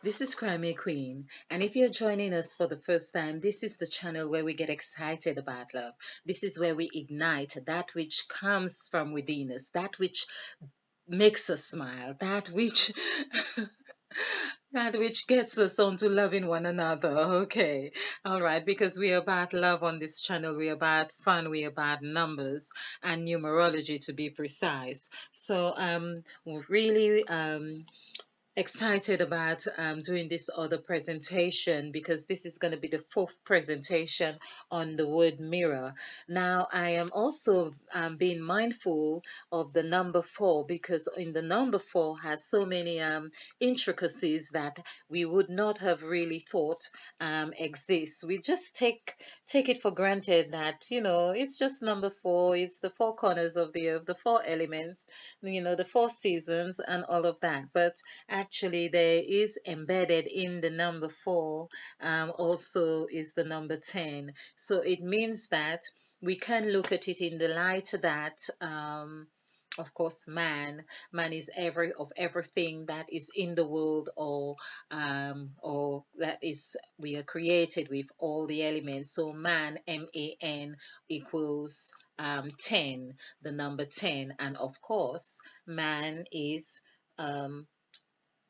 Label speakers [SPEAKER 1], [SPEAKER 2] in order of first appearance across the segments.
[SPEAKER 1] This is Crimey Queen, and if you're joining us for the first time, this is the channel where we get excited about love. This is where we ignite that which comes from within us, that which makes us smile, that which that which gets us on to loving one another. Okay, all right, because we're about love on this channel, we're about fun, we're about numbers and numerology to be precise. So, we're really excited about doing this other presentation because this is going to be the fourth presentation on the word mirror. Now, I am also being mindful of the number four because in the number four has so many intricacies that we would not have really thought exists. We just take it for granted that it's just number four. It's the four corners of the earth, the four elements, the four seasons, and all of that. But actually, there is embedded in the number four, also is the number 10. So it means that we can look at it in the light that, of course, man is everything that is in the world, or that is we are created with all the elements. So man, man, equals 10, the number 10, and of course, man is um,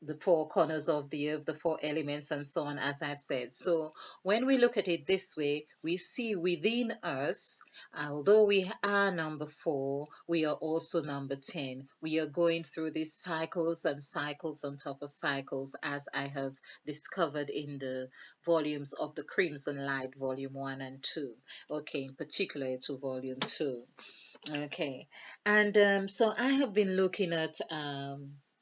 [SPEAKER 1] the four corners of the earth, the four elements, and so on, as I've said. So when we look at it this way, we see within us, although we are number four, we are also number 10. We are going through these cycles and cycles on top of cycles, as I have discovered in the volumes of the Crimson Light, volume 1 and 2. Okay, in particular to volume 2. Okay, and so I have been looking at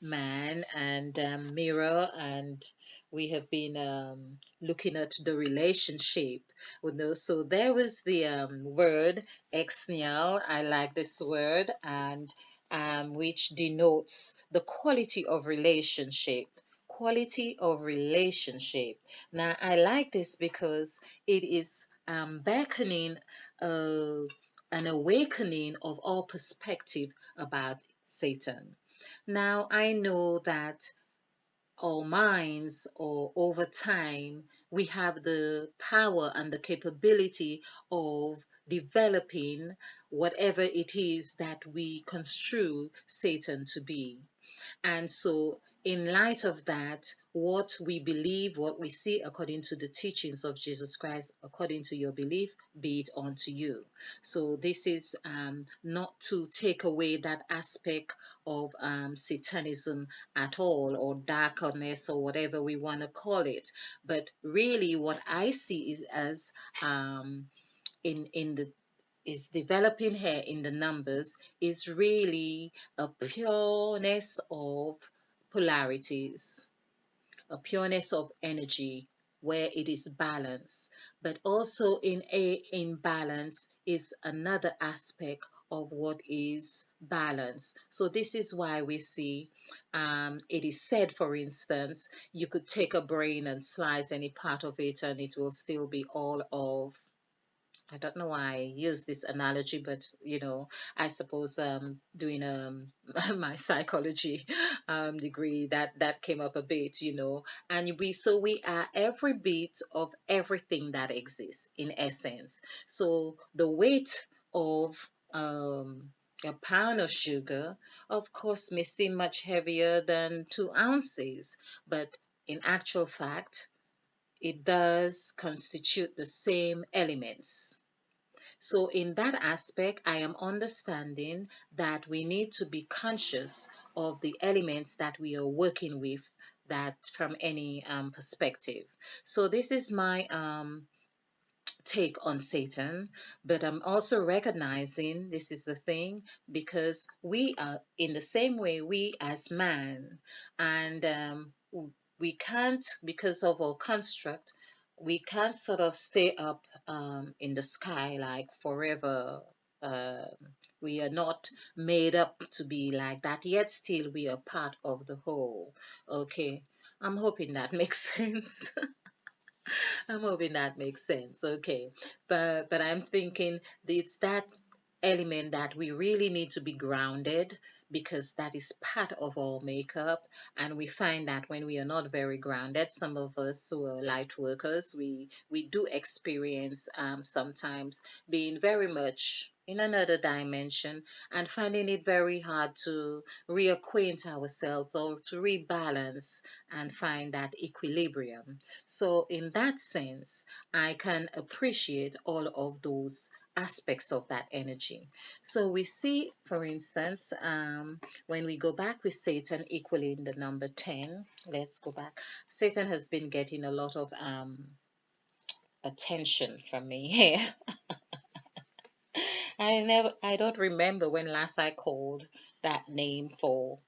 [SPEAKER 1] man and mirror, and we have been looking at the relationship with those. So there was the word exnial. I like this word, and which denotes the quality of relationship. Quality of relationship. Now, I like this because it is beckoning an awakening of our perspective about Satan. Now, I know that our minds, or over time, we have the power and the capability of developing whatever it is that we construe Satan to be. And so, in light of that, what we believe, what we see according to the teachings of Jesus Christ, according to your belief, be it unto you. So, this is not to take away that aspect of Satanism at all, or darkness, or whatever we want to call it. But really, what I see is as in the is developing here in the numbers is really a pureness of polarities, a pureness of energy where it is balanced. But also in a imbalance is another aspect of what is balance. So this is why we see it is said, for instance, you could take a brain and slice any part of it and it will still be all of, I don't know why I use this analogy, but I suppose doing my psychology degree, that came up a bit, and we are every bit of everything that exists in essence. So the weight of a pound of sugar, of course, may seem much heavier than 2 ounces, but in actual fact, it does constitute the same elements. So, in that aspect, I am understanding that we need to be conscious of the elements that we are working with, that from any perspective. So, this is my take on Satan, but I'm also recognizing this is the thing, because we are in the same way, we as man, and we can't, because of our construct, we can't sort of stay up in the sky like forever. Um we are not made up to be like that, yet still we are part of the whole. Okay, I'm hoping that makes sense. I'm hoping that makes sense. Okay. But I'm thinking it's that element that we really need to be grounded, because that is part of our makeup. And we find that when we are not very grounded, some of us who are light workers, we do experience sometimes being very much in another dimension and finding it very hard to reacquaint ourselves or to rebalance and find that equilibrium. So, in that sense, I can appreciate all of those aspects of that energy. So, we see, for instance, when we go back with Satan equally in the number 10, let's go back. Satan has been getting a lot of attention from me here. I don't remember when last I called that name for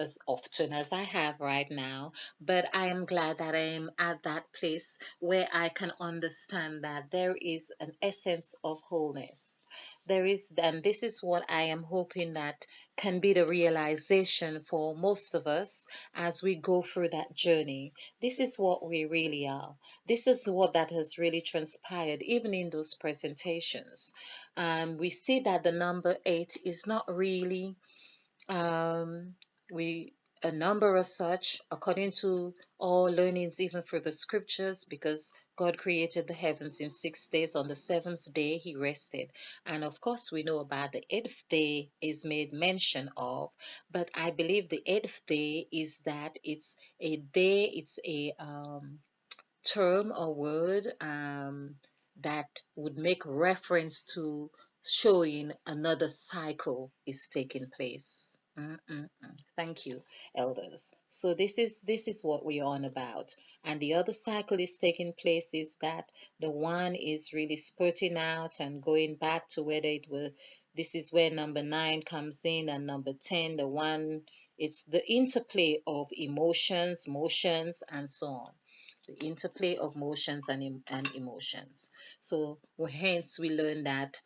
[SPEAKER 1] as often as I have right now, but I am glad that I am at that place where I can understand that there is an essence of wholeness. There is, and this is what I am hoping that can be the realization for most of us as we go through that journey. This is what we really are. This is what that has really transpired, even in those presentations. We see that the number eight is not really um, we a number as such, according to all learnings, even through the scriptures, because God created the heavens in 6 days. On the seventh day, He rested, and of course, we know about the eighth day is made mention of. But I believe the eighth day is that it's a day, it's a term or word that would make reference to showing another cycle is taking place. Thank you, elders. So this is what we're on about, and the other cycle is taking place is that the one is really spurting out and going back to whether it was. This is where number nine comes in, and number 10, the one. It's the interplay of emotions, motions, and so on, the interplay of motions and emotions. So hence we learn that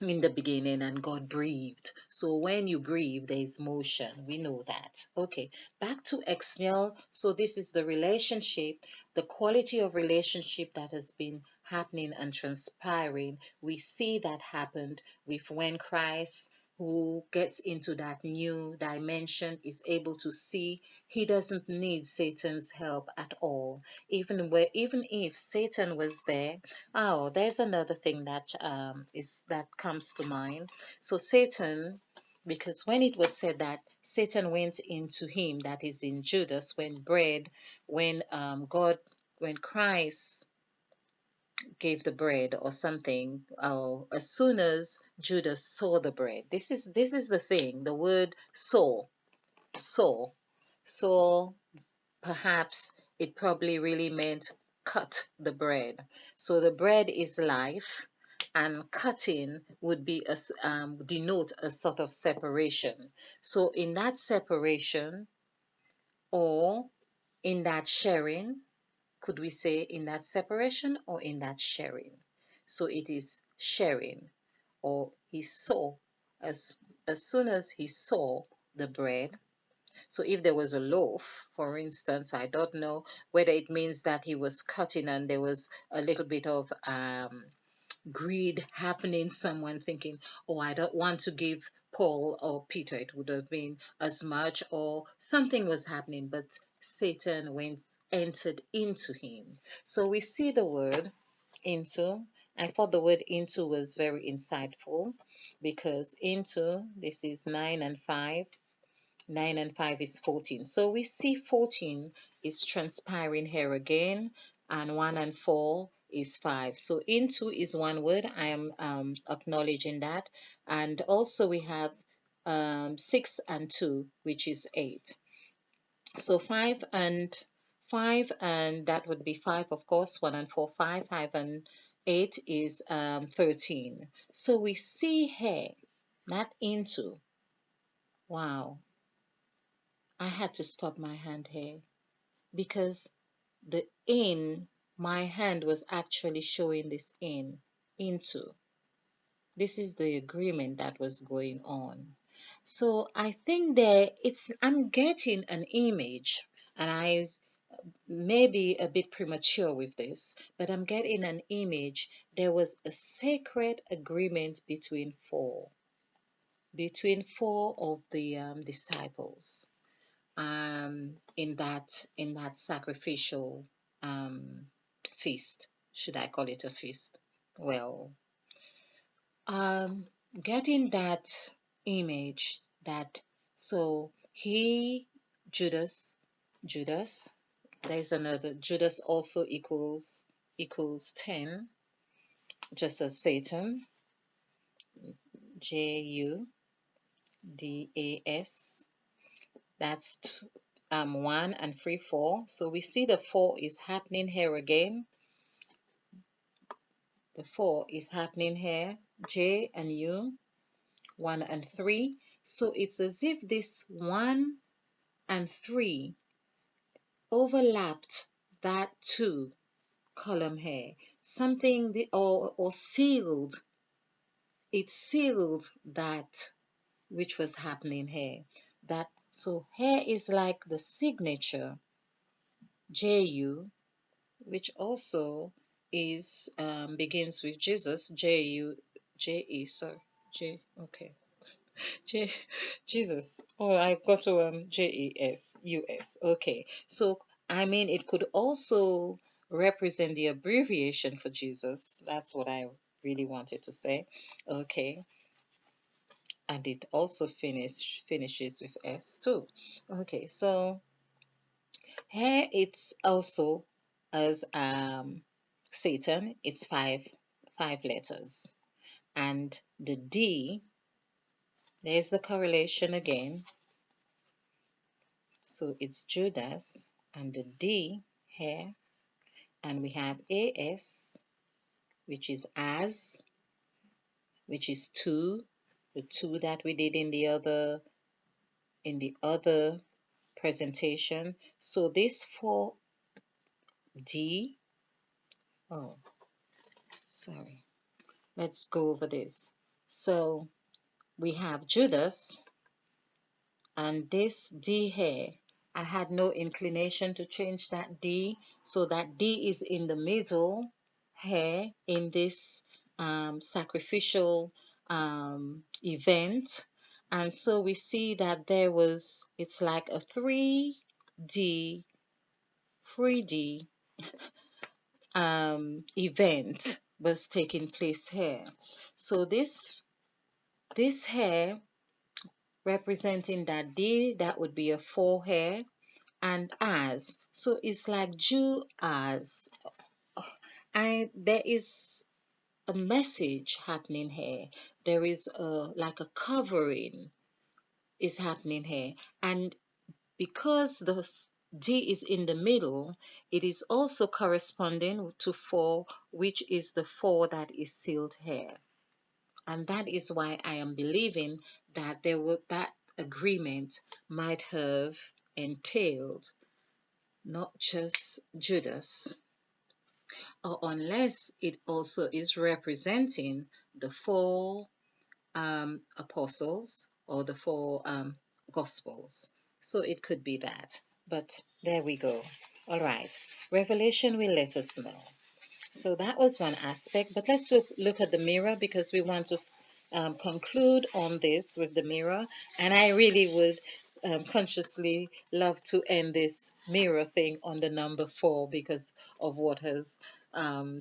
[SPEAKER 1] in the beginning and God breathed. So when you breathe, there is motion. We know that. Okay, back to external. So this is the relationship, the quality of relationship that has been happening and transpiring. We see that happened with when Christ, who gets into that new dimension, is able to see he doesn't need Satan's help at all. Even if Satan was there. Oh, there's another thing that comes to mind. So Satan, because when it was said that Satan went into him, that is in Judas, when Christ gave the bread or something, as soon as Judas saw the bread, this is the thing. The word saw, saw. Perhaps it probably really meant cut the bread. So the bread is life, and cutting would be denote a sort of separation. So in that separation, or in that sharing, could we say in that separation or in that sharing? So it is sharing, or he saw as as soon as he saw the bread. So if there was a loaf, for instance, I don't know whether it means that he was cutting and there was a little bit of greed happening, someone thinking, oh, I don't want to give Paul or Peter, it would have been as much, or something was happening, but Satan entered into him. So we see the word into. I thought the word into was very insightful because into, this is 9 and 5. 9 and 5 is 14. So we see 14 is transpiring here again, and 1 and 4 is 5. So into is one word. I am acknowledging that. And also we have 6 and 2, which is 8. So 5 and that would be 5, of course. 1 and 4, 5. 5 and 8 is 13. So we see here, not into. Wow. I had to stop my hand here because the in, my hand was actually showing this into. This is the agreement that was going on. So I think I'm getting an image, and I may be a bit premature with this, but I'm getting an image. There was a sacred agreement between four. between four of the disciples in that sacrificial um, feast. Should I call it a feast? Well, um, getting that image that so he Judas, there's another Judas also equals 10, just as Satan, JUDAS. That's 1 and 3, 4. So we see the 4 is happening here again. The 4 is happening here. J and U, 1 and 3. So it's as if this 1 and 3 overlapped that 2 column here. Something or sealed, it sealed that which was happening here. That so here is like the signature JU, which also is begins with Jesus. JE, sorry, J. Okay, J. Jesus. Oh, I've got to JESUS. Okay, so I mean it could also represent the abbreviation for Jesus. That's what I really wanted to say. Okay, and it also finishes with S too. Okay, so here it's also as Satan, it's five letters. And the D, there's the correlation again. So it's Judas and the D here. And we have AS, which is as, which is two, the two that we did in the other presentation. So this 4D, oh, sorry. Let's go over this. So we have Judas and this D here. I had no inclination to change that D, so that D is in the middle here in this sacrificial event. And so we see that it's like a 3D, 3D event was taking place here. So this here representing that D, that would be a 4 here, and as. So it's like Jew as. And there is a message happening here. There is like a covering is happening here. And because the D is in the middle, it is also corresponding to 4, which is the 4 that is sealed here. And that is why I am believing that that agreement might have entailed not just Judas, or unless it also is representing the 4 apostles or the 4 gospels. So it could be that. But there we go. All right. Revelation will let us know. So that was one aspect, but let's look at the mirror because we want to conclude on this with the mirror. And I really would consciously love to end this mirror thing on the number 4 because of what has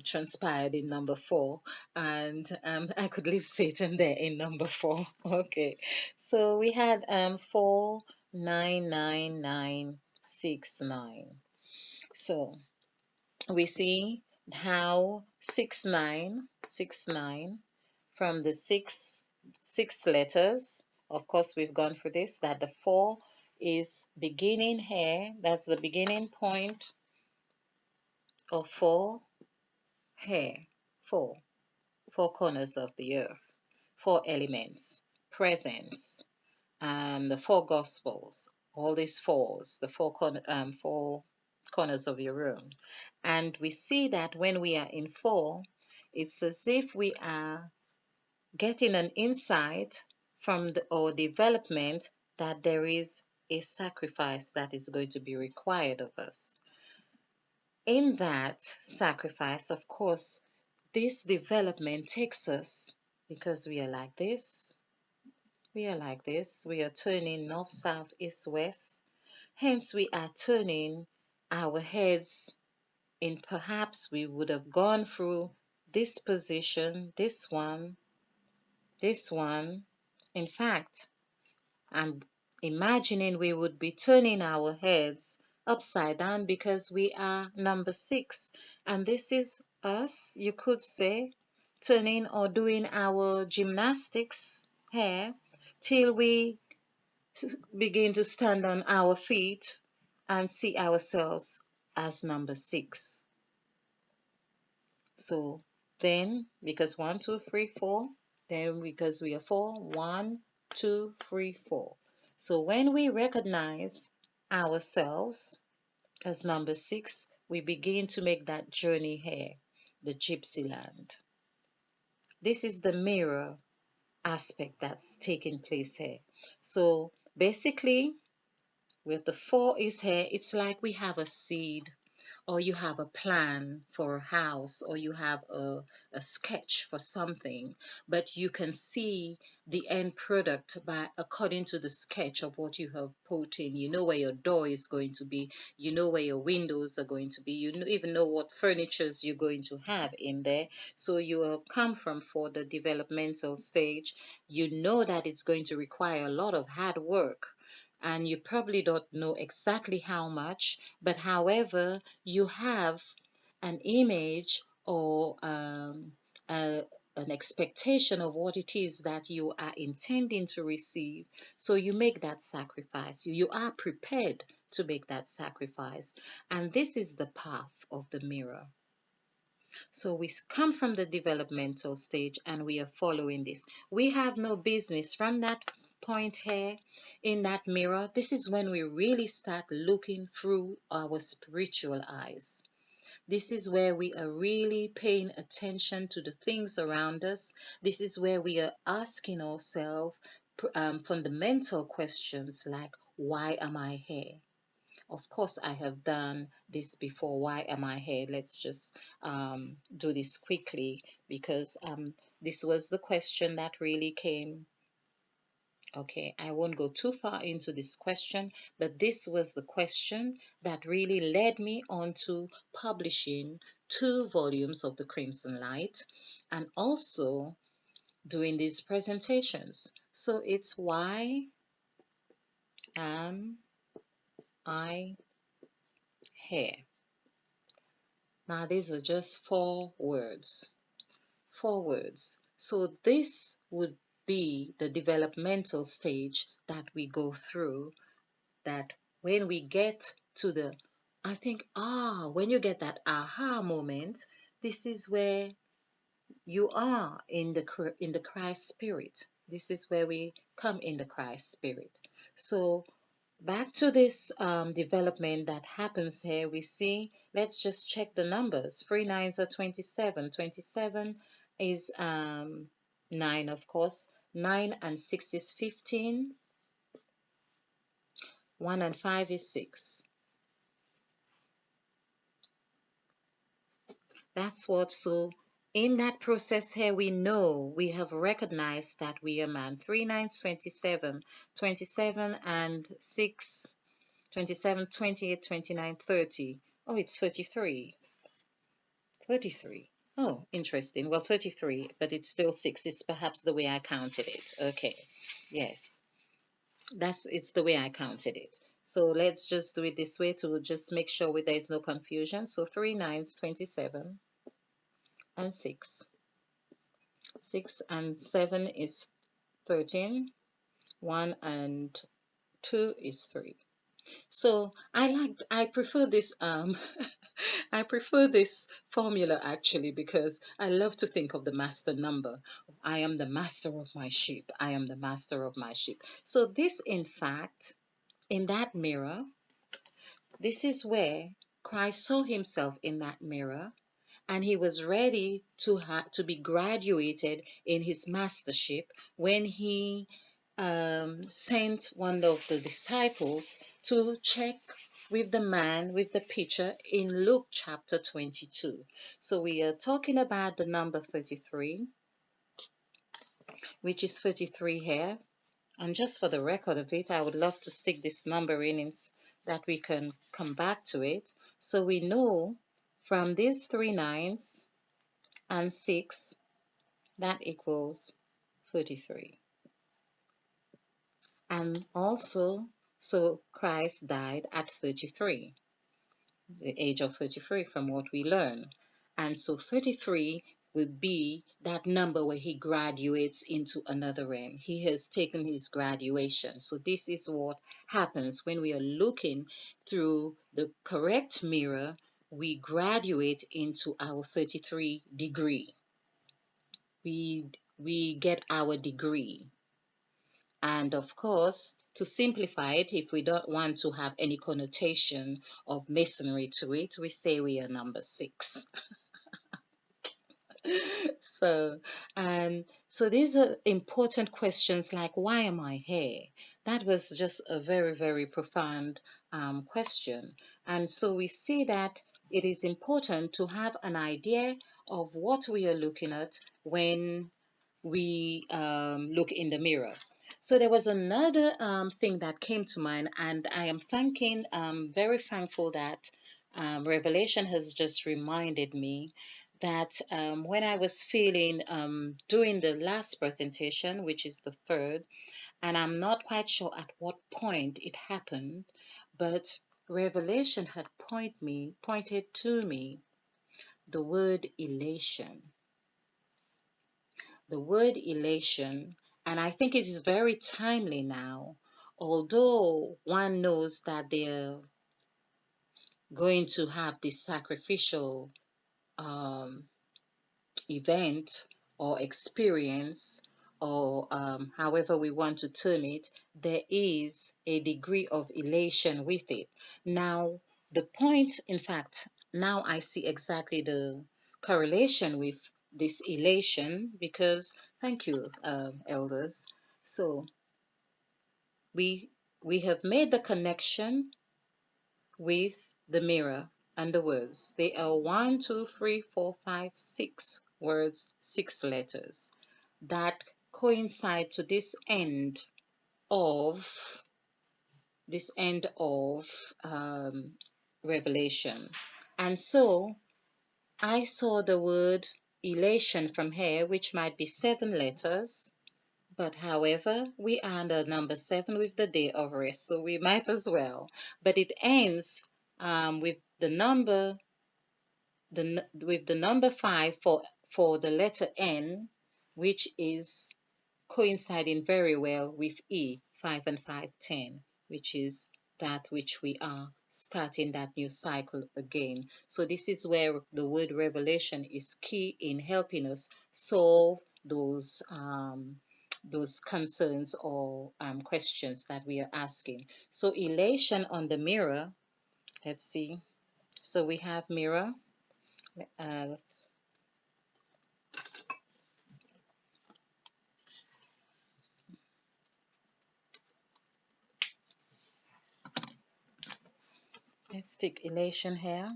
[SPEAKER 1] transpired in number 4. And I could leave Satan there in number 4. Okay. So we had 49969. So we see how 6969 from the six letters. Of course, we've gone through this, that the 4 is beginning here. That's the beginning point of 4 here. 4 corners of the earth, 4 elements, presence, the 4 gospels, all these 4s, the 4 corners of your room. And we see that when we are in 4, it's as if we are getting an insight from or development that there is a sacrifice that is going to be required of us. In that sacrifice, of course, this development takes us, because we are like this, We are like this. We are turning north, south, east, west. Hence, we are turning our heads in. Perhaps we would have gone through this position, this one, this one. In fact, I'm imagining we would be turning our heads upside down because we are number six. And this is us, you could say, turning or doing our gymnastics here till we begin to stand on our feet and see ourselves as number six. So then, because one, two, three, four, then because we are four, one, two, three, four. So when we recognize ourselves as number six, we begin to make that journey here, the gypsy land. This is the mirror aspect that's taking place here. So basically, with the four is here, it's like we have a seed, or you have a plan for a house, or you have a sketch for something, but you can see the end product by according to the sketch of what you have put in. You know where your door is going to be, you know where your windows are going to be, even know what furnitures you're going to have in there. So you have come from for the developmental stage. You know that it's going to require a lot of hard work, and you probably don't know exactly how much, but however, you have an image or a, an expectation of what it is that you are intending to receive. So you make that sacrifice. You are prepared to make that sacrifice. And this is the path of the mirror. So we come from the developmental stage and we are following this. We have no business from that point here in that mirror. This is when we really start looking through our spiritual eyes. This is where we are really paying attention to the things around us. This is where we are asking ourselves fundamental questions like, why am I here? Of course, I have done this before. Why am I here? Let's just do this quickly because this was the question that really came. Okay, I won't go too far into this question, but this was the question that really led me on to publishing 2 volumes of The Crimson Light and also doing these presentations. So it's why am I here? Now, these are just 4 words. 4 words. So, this would be the developmental stage that we go through. That when we get to the, I think, when you get that aha moment, this is where you are in the Christ spirit. This is where we come in the Christ spirit. So back to this development that happens here, we see, let's just check the numbers. 3 nines are 27. 27 is 9, of course. 9 and 6 is 15. 1 and 5 is 6. That's what, so in that process here, we know, we have recognized that we are man. 3 nines, 27. 27 and 6, 27, 28, 29, 30. Oh, it's 33. 33. Oh, interesting. Well, 33, but it's still 6. It's perhaps the way I counted it. Okay. Yes. It's the way I counted it. So let's just do it this way to just make sure there is no confusion. So 3 nines, 27 and 6. 6 and 7 is 13. 1 and 2 is 3. So I prefer this I prefer this formula actually because I love to think of the master number. I am the master of my sheep. I am the master of my sheep. So this in fact, in that mirror, this is where Christ saw himself in that mirror and he was ready to be graduated in his mastership when he sent one of the disciples to check with the man with the picture in Luke chapter 22. So we are talking about the number 33, which is 33 here. And just for the record of it, I would love to stick this number in that we can come back to it. So we know from these three nines and 6, that equals 33. And also, so Christ died at 33, the age of 33 from what we learn. And so 33 would be that number where he graduates into another realm. He has taken his graduation. So this is what happens when we are looking through the correct mirror. We graduate into our 33 degree. We get our degree. And of course, to simplify it, if we don't want to have any connotation of masonry to it, we say we are number 6. So, so these are important questions like, why am I here? That was just a very, very profound question. And so we see that it is important to have an idea of what we are looking at when we look in the mirror. So there was another thing that came to mind, and I am very thankful that Revelation has just reminded me that when I was feeling doing the last presentation, which is the third, and I'm not quite sure at what point it happened, but Revelation had pointed to me the word elation. The word elation, and I think it is very timely now, although one knows that they're going to have this sacrificial um, event or experience, or however we want to term it, there is a degree of elation with it. Now, the point, in fact, now I see exactly the correlation with this elation because, thank you, elders. So we we have made the connection with the mirror and the words. They are 1, 2, 3, 4, 5, 6 words, 6 letters that coincide to of this end of Revelation. And so I saw the word elation from here, which might be 7 letters. But however, we are under number 7 with the day of rest, so we might as well. But it ends with the number 5 for the letter N, which is coinciding very well with E, 5 and 5, 10, which is that which we are starting that new cycle again. So this is where the word revelation is key in helping us solve those concerns or questions that we are asking. So elation on the mirror, let's see. So we have mirror. Uh, let's take elation here.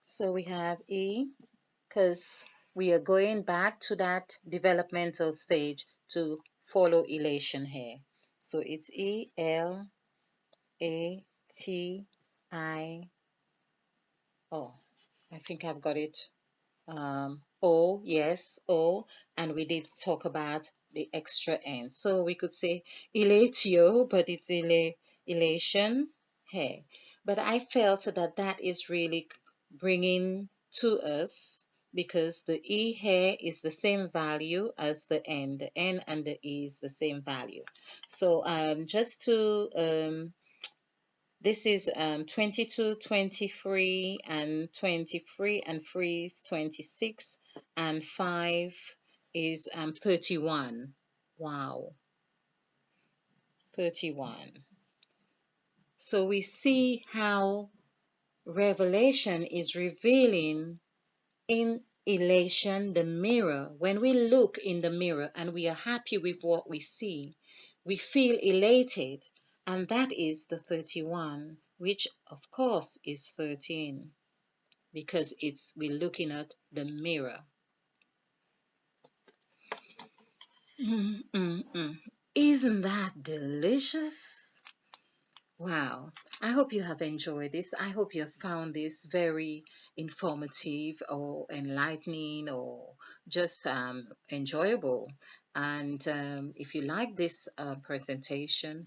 [SPEAKER 1] So we have E, because we are going back to that developmental stage to follow elation here. So it's ELATI. Oh, I think I've got it. O, yes, O, and we did talk about the extra N. So we could say elatio, but it's elation here. But I felt that that is really bringing to us because the E here is the same value as the N. The N and the E is the same value. So just to this is 22, 23, and 23, and 3 is 26, and 5 is 31. Wow, 31. So we see how Revelation is revealing in elation the mirror. When we look in the mirror and we are happy with what we see, we feel elated, and that is the 31, which of course is 13 because we're looking at the mirror. Mm, mm, mm. Isn't that delicious? Wow. I hope you have enjoyed this. I hope you have found this very informative or enlightening or just enjoyable. And if you like this presentation,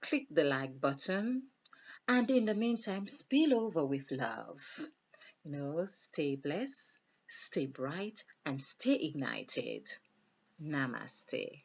[SPEAKER 1] click the like button. And in the meantime, spill over with love. Stay blessed, stay bright, and stay ignited. Namaste.